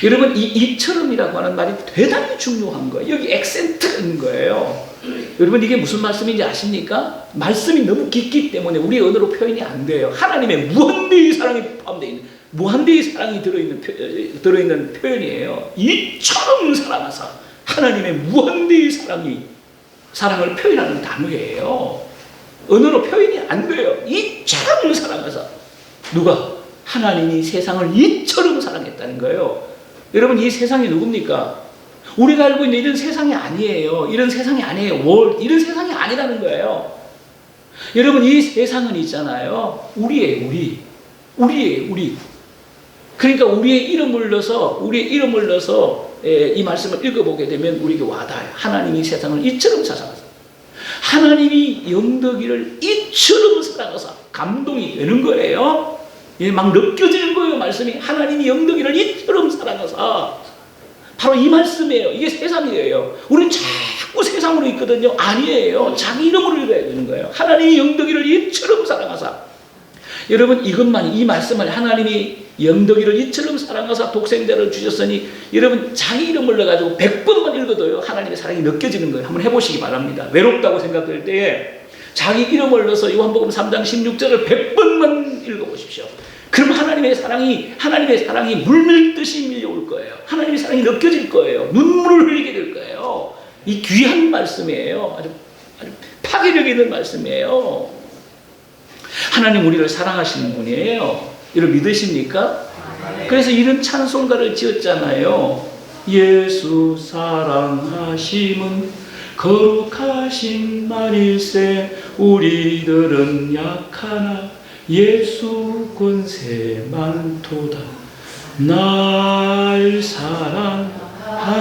여러분, 이 이처럼이라고 하는 말이 대단히 중요한 거예요. 여기 액센트가 있는 거예요. 여러분, 이게 무슨 말씀인지 아십니까? 말씀이 너무 깊기 때문에 우리 언어로 표현이 안 돼요. 하나님의 무한대의 사랑이 포함되어 있는, 무한대의 사랑이 들어있는 표현이에요. 이처럼 사랑하사. 하나님의 무한대의 사랑을 표현하는 단어예요. 언어로 표현이 안 돼요. 이처럼 사랑하사. 누가? 하나님이 세상을 이처럼 사랑했다는 거예요. 여러분, 이 세상이 누굽니까? 우리가 알고 있는 이런 세상이 아니에요. 이런 세상이 아니에요. 이런 세상이 아니라는 거예요. 여러분, 이 세상은 있잖아요. 우리예요, 우리. 그러니까 우리의 이름을 넣어서 이 말씀을 읽어보게 되면 우리에게 와닿아요. 하나님이 세상을 이처럼 사랑하사. 하나님이 영덕이를 이처럼 사랑하사. 감동이 되는 거예요. 막 느껴지는 거예요, 말씀이. 하나님이 영덕이를 이처럼 사랑하사. 바로 이 말씀이에요. 이게 세상이에요. 우리는 자꾸 세상으로 있거든요. 아니에요. 자기 이름으로 읽어야 되는 거예요. 하나님이 영덕이를 이처럼 사랑하사. 여러분, 이 말씀을 하나님이 영덕이를 이처럼 사랑하사 독생자를 주셨으니, 여러분 자기 이름을 넣어가지고 100번만 읽어도요 하나님의 사랑이 느껴지는 거예요. 한번 해보시기 바랍니다. 외롭다고 생각될 때에 자기 이름을 넣어서 요한복음 3장 16절을 100번만 읽어보십시오. 그럼 하나님의 사랑이 물밀듯이 밀려올 거예요. 하나님의 사랑이 느껴질 거예요. 눈물을 흘리게 될 거예요. 이 귀한 말씀이에요. 아주 파괴력 있는 말씀이에요. 하나님 우리를 사랑하시는 분이에요. 이를 믿으십니까? 그래서 이런 찬송가를 지었잖아요. 예수 사랑하심은 거룩하신 말일세. 우리들은 약하나 예수 권세 많도다. 날 사랑하신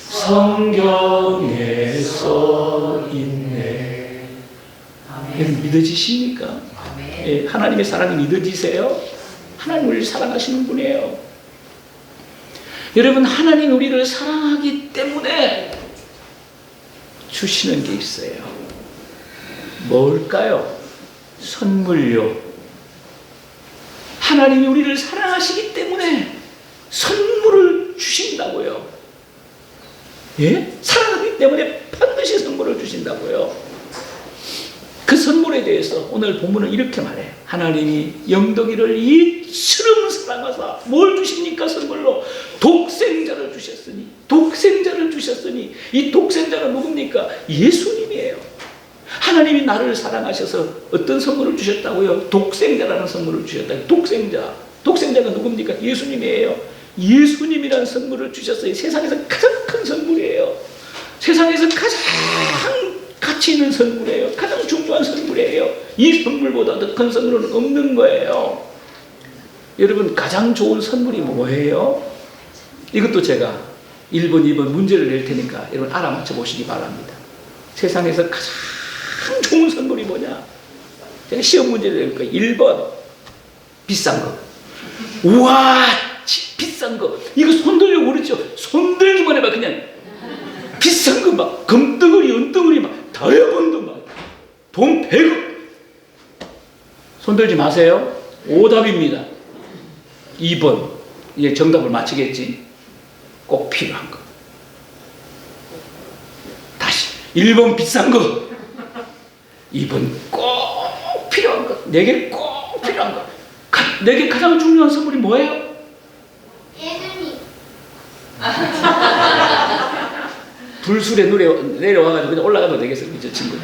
성경에 써 있네. 믿어지십니까? 예, 하나님의 사랑이 믿어지세요? 하나님 우리를 사랑하시는 분이에요. 여러분, 하나님 우리를 사랑하기 때문에 주시는 게 있어요. 뭘까요? 선물요. 하나님이 우리를 사랑하시기 때문에 선물을 주신다고요. 예? 사랑하기 때문에 반드시 선물을 주신다고요. 그 선물에 대해서 오늘 본문은 이렇게 말해요. 하나님이 영덕이를 이처럼 사랑하사 뭘 주십니까? 선물로 독생자를 주셨으니 이 독생자가 누굽니까? 예수님이에요. 하나님이 나를 사랑하셔서 어떤 선물을 주셨다고요? 독생자라는 선물을 주셨다. 독생자가 누굽니까? 예수님이에요. 예수님이라는 선물을 주셨어요. 세상에서 가장 큰 선물이에요. 세상에서 가장 가치 있는 선물이에요. 가장 중요한 선물이에요. 이 선물보다 더 큰 선물은 없는 거예요. 여러분, 가장 좋은 선물이 뭐예요? 이것도 제가 1번, 2번 문제를 낼 테니까 여러분 알아맞혀 보시기 바랍니다. 세상에서 가장 좋은 선물이 뭐냐? 제가 시험 문제를 낼 거예요. 1번, 비싼 거. 우와, 비싼 거. 이거 손들려고 그랬죠? 손들기만 해봐, 그냥. 비싼 거 막, 금덩어리, 은덩어리 막, 다이아몬드 막, 돈 100억. 손들지 마세요. 오답입니다. 2번. 이제 정답을 맞히겠지? 꼭 필요한 거. 다시. 1번 비싼 거. 2번 꼭 필요한 거. 내게 꼭 필요한 거. 내게 가장 중요한 선물이 뭐예요? 예수님. 불술에 내려와가지고 그냥 올라가도 되겠어요, 저 친구는.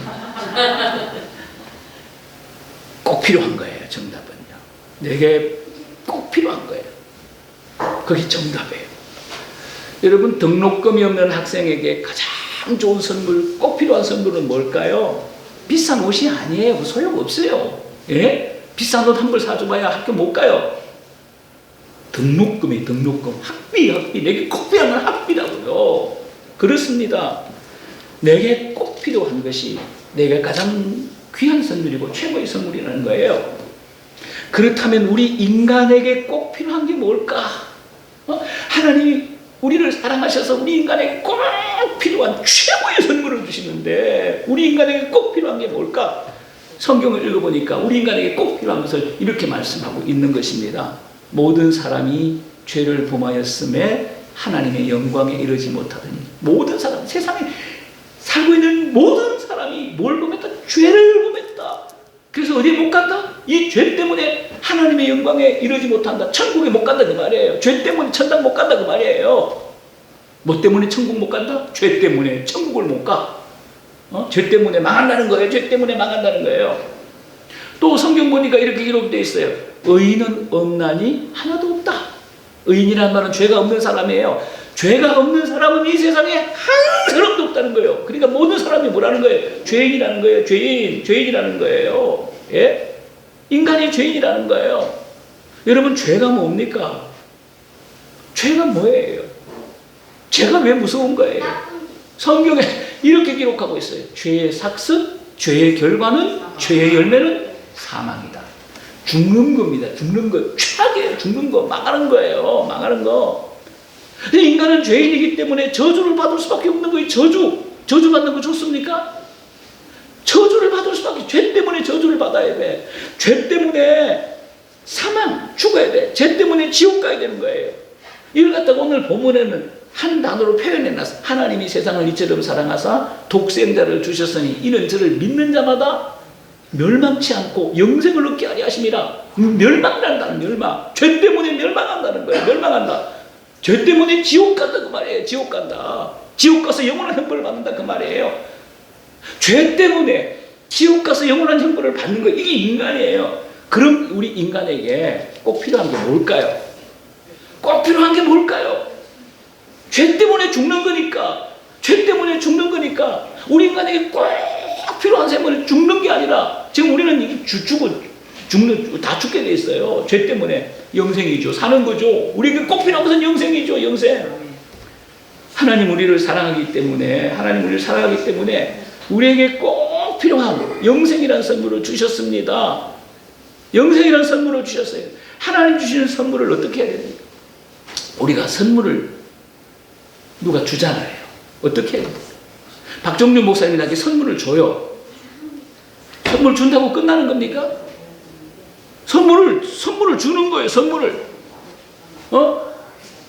꼭 필요한 거예요, 정답은요. 내게 꼭 필요한 거예요. 그게 정답이에요. 여러분, 등록금이 없는 학생에게 가장 좋은 선물, 꼭 필요한 선물은 뭘까요? 비싼 옷이 아니에요. 소용없어요. 예? 비싼 옷 한 벌 사줘봐야 학교 못 가요. 등록금이 등록금. 학비. 내게 꼭 필요한 건 학비라고요. 그렇습니다. 내게 꼭 꼭 필요한 것이 내가 가장 귀한 선물이고 최고의 선물이라는 거예요. 그렇다면 우리 인간에게 꼭 필요한 게 뭘까? 하나님이 우리를 사랑하셔서 우리 인간에게 꼭 필요한 최고의 선물을 주시는데 우리 인간에게 꼭 필요한 게 뭘까? 성경을 읽어보니까 우리 인간에게 꼭 필요한 것을 이렇게 말씀하고 있는 것입니다. 모든 사람이 죄를 범하였음에 하나님의 영광에 이르지 못하더니 모든 사람, 세상에 살고 있는 모든 사람이 뭘 범했다? 죄를 범했다. 그래서 어디에 못 간다? 이 죄 때문에 하나님의 영광에 이르지 못한다. 천국에 못 간다 그 말이에요. 죄 때문에 천당 못 간다 그 말이에요. 뭐 때문에 천국 못 간다? 죄 때문에 천국을 못 가. 죄 때문에 망한다는 거예요. 죄 때문에 망한다는 거예요. 또 성경 보니까 이렇게 기록되어 있어요. 의인은 없나니 하나도 없다. 의인이란 말은 죄가 없는 사람이에요. 죄가 없는 사람은 이 세상에 한 사람도 없다는 거예요. 그러니까 모든 사람이 뭐라는 거예요? 죄인이라는 거예요. 죄인이라는 거예요. 예? 인간이 죄인이라는 거예요. 여러분, 죄가 뭡니까? 죄가 뭐예요? 죄가 왜 무서운 거예요? 성경에 이렇게 기록하고 있어요. 죄의 삭습, 죄의 결과는, 죄의 열매는 사망이다. 죽는 겁니다. 죽는 거. 최악이에요. 죽는 거. 망하는 거예요. 망하는 거. 인간은 죄인이기 때문에 저주를 받을 수밖에 없는 거예요. 저주 받는 거 좋습니까? 저주를 받을 수밖에. 죄 때문에 저주를 받아야 돼. 죄 때문에 사망, 죽어야 돼. 죄 때문에 지옥 가야 되는 거예요. 이걸 갖다가 오늘 본문에는 한 단어로 표현해놨어. 하나님이 세상을 이처럼 사랑하사 독생자를 주셨으니 이는 저를 믿는 자마다 멸망치 않고 영생을 얻게 하려 하심이라. 멸망한다는 멸망. 죄 때문에 멸망한다는 거예요. 멸망한다. 죄 때문에 지옥 간다 그 말이에요. 지옥 간다. 지옥 가서 영원한 형벌을 받는다 그 말이에요. 죄 때문에 지옥 가서 영원한 형벌을 받는 거예요. 이게 인간이에요. 그럼 우리 인간에게 꼭 필요한 게 뭘까요? 꼭 필요한 게 뭘까요? 죄 때문에 죽는 거니까. 죄 때문에 죽는 거니까 우리 인간에게 꼭 필요한 생물은 죽는 게 아니라 지금 우리는 다 죽게 돼 있어요. 죄 때문에. 영생이죠. 사는 거죠. 우리에게 꼭 필요한 것은 영생이죠. 영생. 하나님 우리를 사랑하기 때문에 우리에게 꼭 필요한 영생이라는 선물을 주셨습니다. 영생이라는 선물을 주셨어요. 하나님 주시는 선물을 어떻게 해야 됩니까? 우리가 선물을 누가 주잖아요. 어떻게 해야 됩니까? 박정준 목사님이 나에게 선물을 줘요. 선물 준다고 끝나는 겁니까? 선물을 주는 거예요. 선물을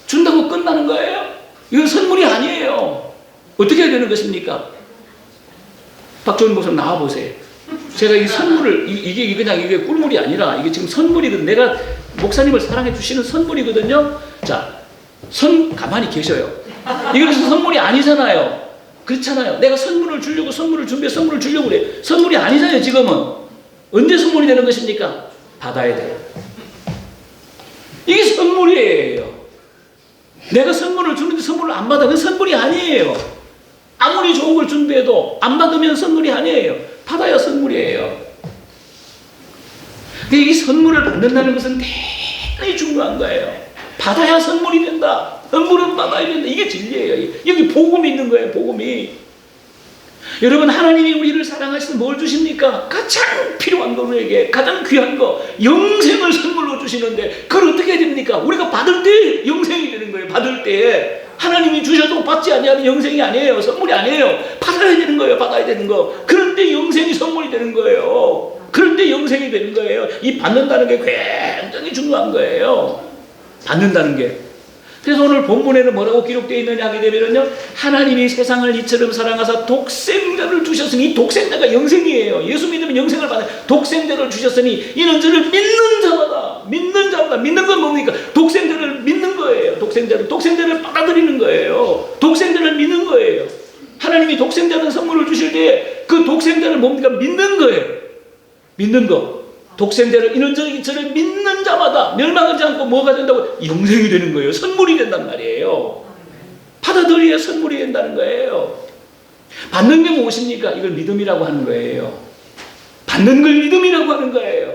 준다고 끝나는 거예요? 이건 선물이 아니에요. 어떻게 해야 되는 것입니까? 박정준 목사님 나와 보세요. 제가 이 선물을 이게 그냥 이게 꿀물이 아니라 이게 지금 선물이거든. 내가 목사님을 사랑해 주시는 선물이거든요. 자, 가만히 계셔요. 이건 선물이 아니잖아요. 그렇잖아요. 내가 선물을 주려고 선물을 주려고 그래. 선물이 아니잖아요. 지금은 언제 선물이 되는 것입니까? 받아야 돼요. 이게 선물이에요. 내가 선물을 주는데 선물을 안 받아. 그건 선물이 아니에요. 아무리 좋은 걸 준비해도 안 받으면 선물이 아니에요. 받아야 선물이에요. 이 선물을 받는다는 것은 대단히 중요한 거예요. 받아야 선물이 된다. 선물은 받아야 된다. 이게 진리예요. 여기 복음이 있는 거예요. 복음이. 여러분, 하나님이 우리를 사랑하시는 뭘 주십니까? 가장 필요한 거, 우리에게 가장 귀한 거, 영생을 선물로 주시는데 그걸 어떻게 해야 됩니까? 우리가 받을 때 영생이 되는 거예요. 받을 때 하나님이 주셔도 받지 아니하면 영생이 아니에요. 선물이 아니에요. 받아야 되는 거예요. 받아야 되는 거. 그런데 영생이 선물이 되는 거예요. 그런데 영생이 되는 거예요. 이 받는다는 게 굉장히 중요한 거예요. 받는다는 게. 그래서 오늘 본문에는 뭐라고 기록되어 있느냐 하게 되면요, 하나님이 세상을 이처럼 사랑하사 독생자를 주셨으니, 이 독생자가 영생이에요. 예수 믿으면 영생을 받아요. 독생자를 주셨으니 이는 저를 믿는 자마다 믿는 건 뭡니까? 독생자를 믿는 거예요. 독생자를 받아들이는 거예요. 독생자를 믿는 거예요. 하나님이 독생자는 선물을 주실 때 그 독생자를 뭡니까? 믿는 거예요. 믿는 거. 독생자를 이는 저를 믿는 자마다 멸망하지 않고 뭐가 된다고? 영생이 되는 거예요. 선물이 된단 말이에요. 받아들여야 선물이 된다는 거예요. 받는 게 무엇입니까? 이걸 믿음이라고 하는 거예요. 받는 걸 믿음이라고 하는 거예요.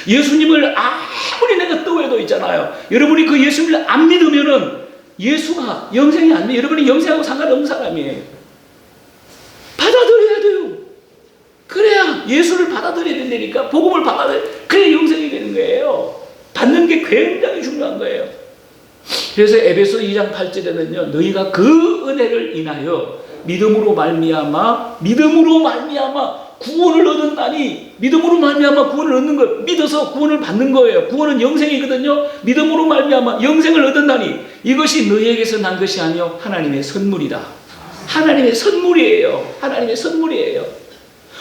예수님을 아무리 내가 떠외도 있잖아요. 여러분이 그 예수님을 안 믿으면은 예수가 영생이 안 돼. 여러분이 영생하고 상관없는 사람이에요. 받아 예수를 받아들여야 된다니까. 복음을 그래 영생이 되는 거예요. 받는 게 굉장히 중요한 거예요. 그래서 에베소 2장 8절에는요, 너희가 그 은혜를 인하여 믿음으로 말미암아 구원을 얻었다니. 믿음으로 말미암아 구원을 얻는 거, 믿어서 구원을 받는 거예요. 구원은 영생이거든요. 믿음으로 말미암아 영생을 얻었다니 이것이 너희에게서 난 것이 아니요 하나님의 선물이다. 하나님의 선물이에요. 하나님의 선물이에요.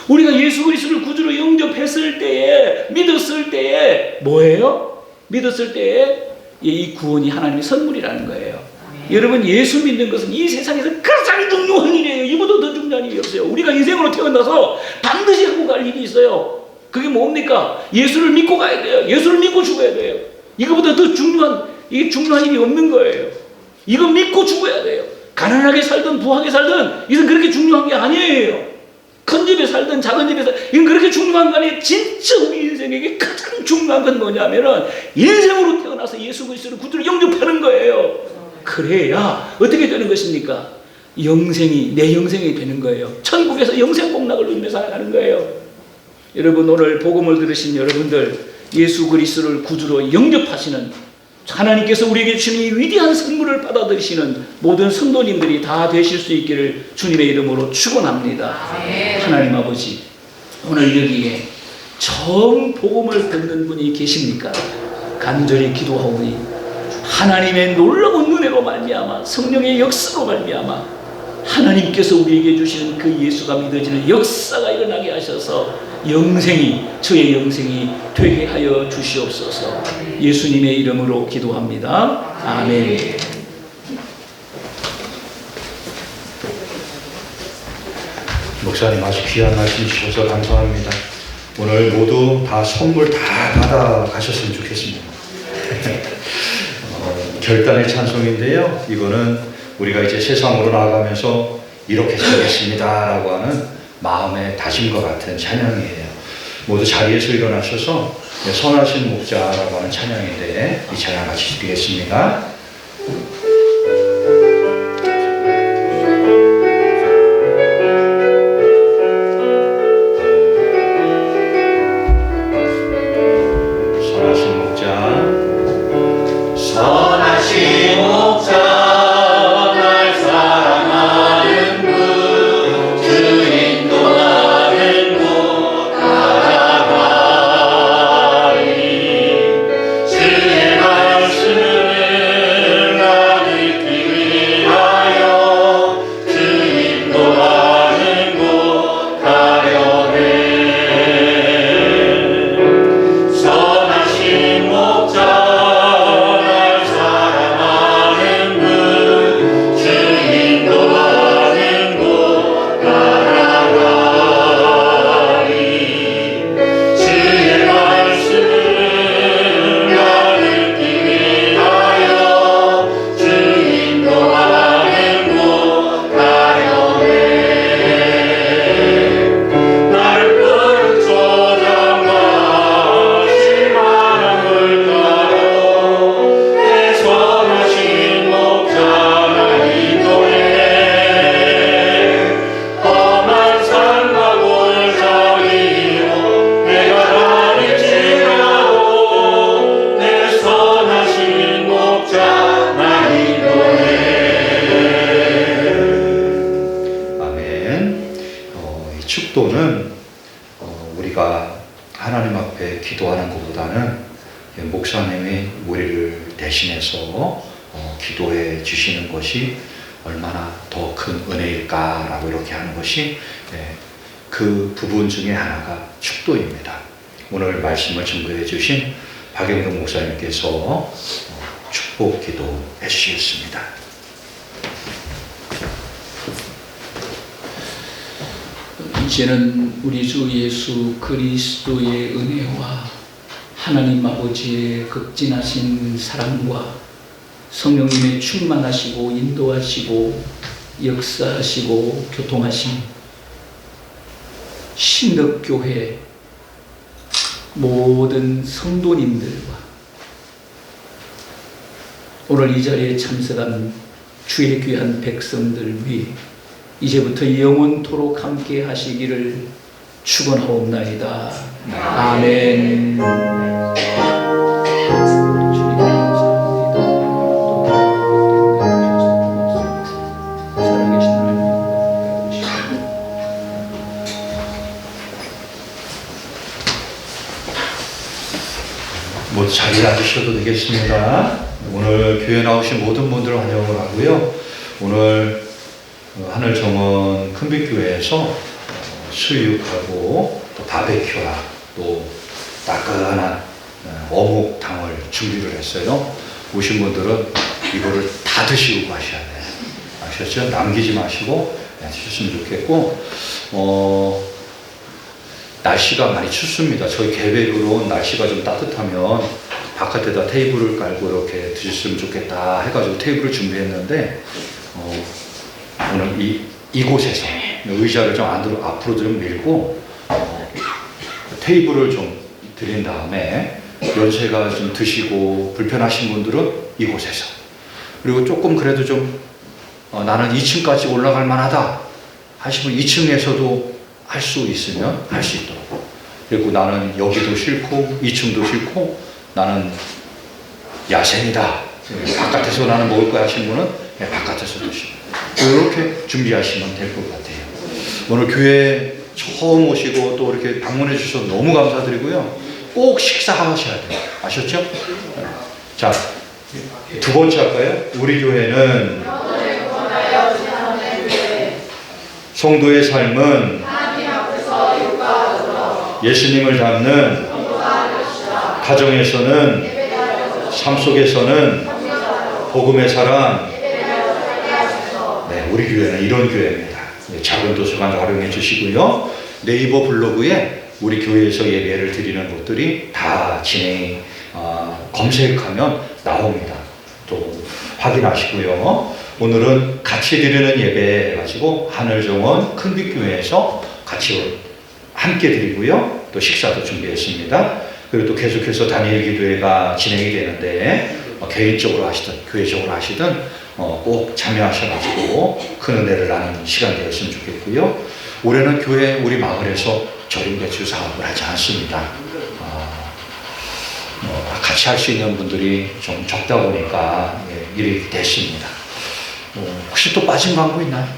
우리가 예수 그리스도를 구주로 영접했을 때에, 믿었을 때에 뭐예요? 믿었을 때에 이 구원이 하나님의 선물이라는 거예요. 여러분, 예수 믿는 것은 이 세상에서 가장 중요한 일이에요. 이보다 더 중요한 일이 없어요. 우리가 인생으로 태어나서 반드시 하고 갈 일이 있어요. 그게 뭡니까? 예수를 믿고 가야 돼요. 예수를 믿고 죽어야 돼요. 이거보다 더 중요한 일이 없는 거예요. 이거 믿고 죽어야 돼요. 가난하게 살든 부하게 살든 이건 그렇게 중요한 게 아니에요. 큰 집에 살든 작은 집에 살든 이건 그렇게 중요한 거 아니에요. 진짜 우리 인생에게 가장 중요한 건 뭐냐면은 인생으로 태어나서 예수 그리스도를 구주로 영접하는 거예요. 그래야 어떻게 되는 것입니까? 내 영생이 되는 거예요. 천국에서 영생 복락을 누리며 살아가는 거예요. 여러분, 오늘 복음을 들으신 여러분들, 예수 그리스도를 구주로 영접하시는 하나님께서 우리에게 주신 이 위대한 선물을 받아들이시는 모든 성도님들이 다 되실 수 있기를 주님의 이름으로 축원합니다. 하나님 아버지, 오늘 여기에 처음 복음을 듣는 분이 계십니까? 간절히 기도하오니 하나님의 놀라운 은혜로 말미암아, 성령의 역사로 말미암아 하나님께서 우리에게 주시는 그 예수가 믿어지는 역사가 일어나게 하셔서 저의 영생이 되게 하여 주시옵소서. 예수님의 이름으로 기도합니다. 아멘. 목사님, 아주 귀한 말씀 주셔서 감사합니다. 오늘 모두 다 선물 다 받아가셨으면 좋겠습니다. 결단의 찬송인데요, 이거는 우리가 이제 세상으로 나아가면서 이렇게 살겠습니다 라고 하는 마음의 다짐과 같은 찬양이에요. 모두 자리에서 일어나셔서 선하신 목자라고 하는 찬양인데 이 찬양 같이 드리겠습니다. 선하신 목자, 선하신 목자 날 사랑하는 분, 그 인도하는 곳 따라가리. 주의 말씀을 나를 듣기 위하여 그 인도하는 곳 가려네. 선하신 목자 축도는 우리가 하나님 앞에 기도하는 것보다는 목사님이 우리를 대신해서 기도해 주시는 것이 얼마나 더 큰 은혜일까라고 이렇게 하는 것이 그 부분 중에 하나가 축도입니다. 오늘 말씀을 증거해 주신 박영동 목사님께서 축복 기도해 주시겠습니다. 이제는 우리 주 예수 그리스도의 은혜와 하나님 아버지의 극진하신 사랑과 성령님의 충만하시고 인도하시고 역사하시고 교통하신 신덕교회 모든 성도님들과 오늘 이 자리에 참석한 주의 귀한 백성들 위해 이제부터 영원토록 함께 하시기를 축원하옵나이다. 아멘. 주님 감사합니다. 살아계신 하나님 뭐 자리에 앉으셔도 되겠습니다. 오늘 교회 나오신 모든 분들을 환영을 하고요. 오늘 하늘정원 큰빛교회에서 수육하고 또 바베큐와 또 따끈한 어묵탕을 준비를 했어요. 오신 분들은 이거를 다 드시고 가셔야 돼요. 아셨죠? 남기지 마시고 드셨으면 좋겠고, 날씨가 많이 춥습니다. 저희 계획으로 날씨가 좀 따뜻하면 바깥에다 테이블을 깔고 이렇게 드셨으면 좋겠다 해가지고 테이블을 준비했는데, 오늘 이곳에서 의자를 좀 앞으로 좀 밀고 테이블을 좀 드린 다음에 연세가 좀 드시고 불편하신 분들은 이곳에서, 그리고 조금 그래도 좀 나는 2층까지 올라갈 만하다 하시면 2층에서도 할 수 있으면 할 수 있도록, 그리고 나는 여기도 싫고 2층도 싫고 나는 야생이다, 바깥에서 나는 먹을 거야 하신 분은 바깥에서 드시고, 이렇게 준비하시면 될 것 같아요. 오늘 교회 처음 오시고 또 이렇게 방문해 주셔서 너무 감사드리고요. 꼭 식사하셔야 돼요. 아셨죠? 자, 두 번째 할까요? 우리 교회는 성도의 삶은 예수님을 닮는, 가정에서는, 삶 속에서는 복음의 사랑. 네, 우리 교회는 이런 교회입니다. 작은 도서관 활용해 주시고요. 네이버 블로그에 우리 교회에서 예배를 드리는 것들이 다 검색하면 나옵니다. 또 확인하시고요. 오늘은 같이 드리는 예배 가지고 하늘정원 큰빛교회에서 같이 함께 드리고요. 또 식사도 준비했습니다. 그리고 또 계속해서 다니엘 기도회가 진행이 되는데 개인적으로 하시든 교회적으로 하시든 꼭 참여하셔가지고 큰 은혜를 나누는 시간 되었으면 좋겠고요. 올해는 교회 우리 마을에서 절임배추 사업을 하지 않습니다. 같이 할 수 있는 분들이 좀 적다 보니까 일이 됐습니다. 혹시 또 빠진 광고 있나요?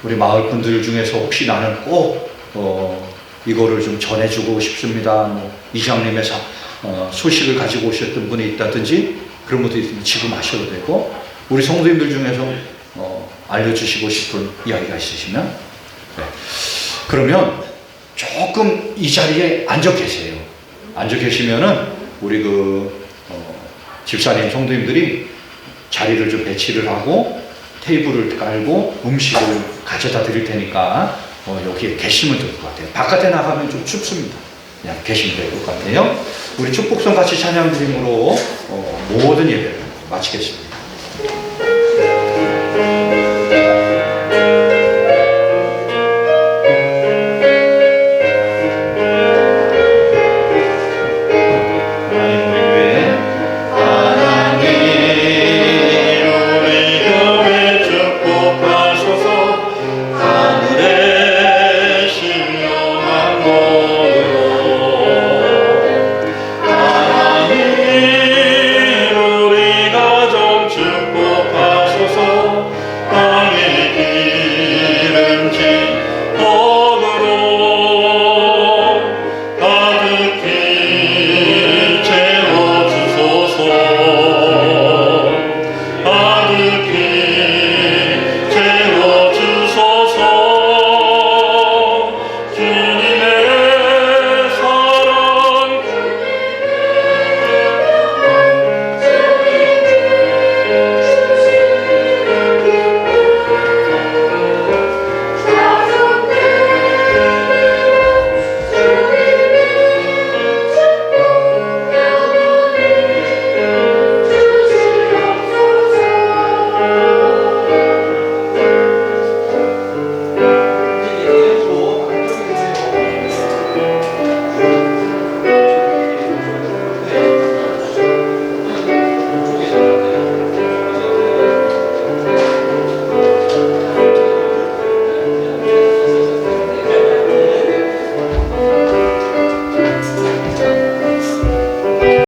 우리 마을 분들 중에서 혹시 나는 꼭 이거를 좀 전해주고 싶습니다. 이장님의 소식을 가지고 오셨던 분이 있다든지 그런 분들이 있으면 지금 하셔도 되고, 우리 성도님들 중에서 알려주시고 싶은 이야기가 있으시면, 네. 그러면 조금 이 자리에 앉아 계세요. 앉아 계시면은 우리 집사님 성도님들이 자리를 좀 배치를 하고 테이블을 깔고 음식을 가져다 드릴 테니까 여기에 계시면 될 것 같아요. 바깥에 나가면 좀 춥습니다. 그냥 계시면 될 것 같아요. 우리 축복성 같이 찬양 드림으로 모든 예배를 마치겠습니다.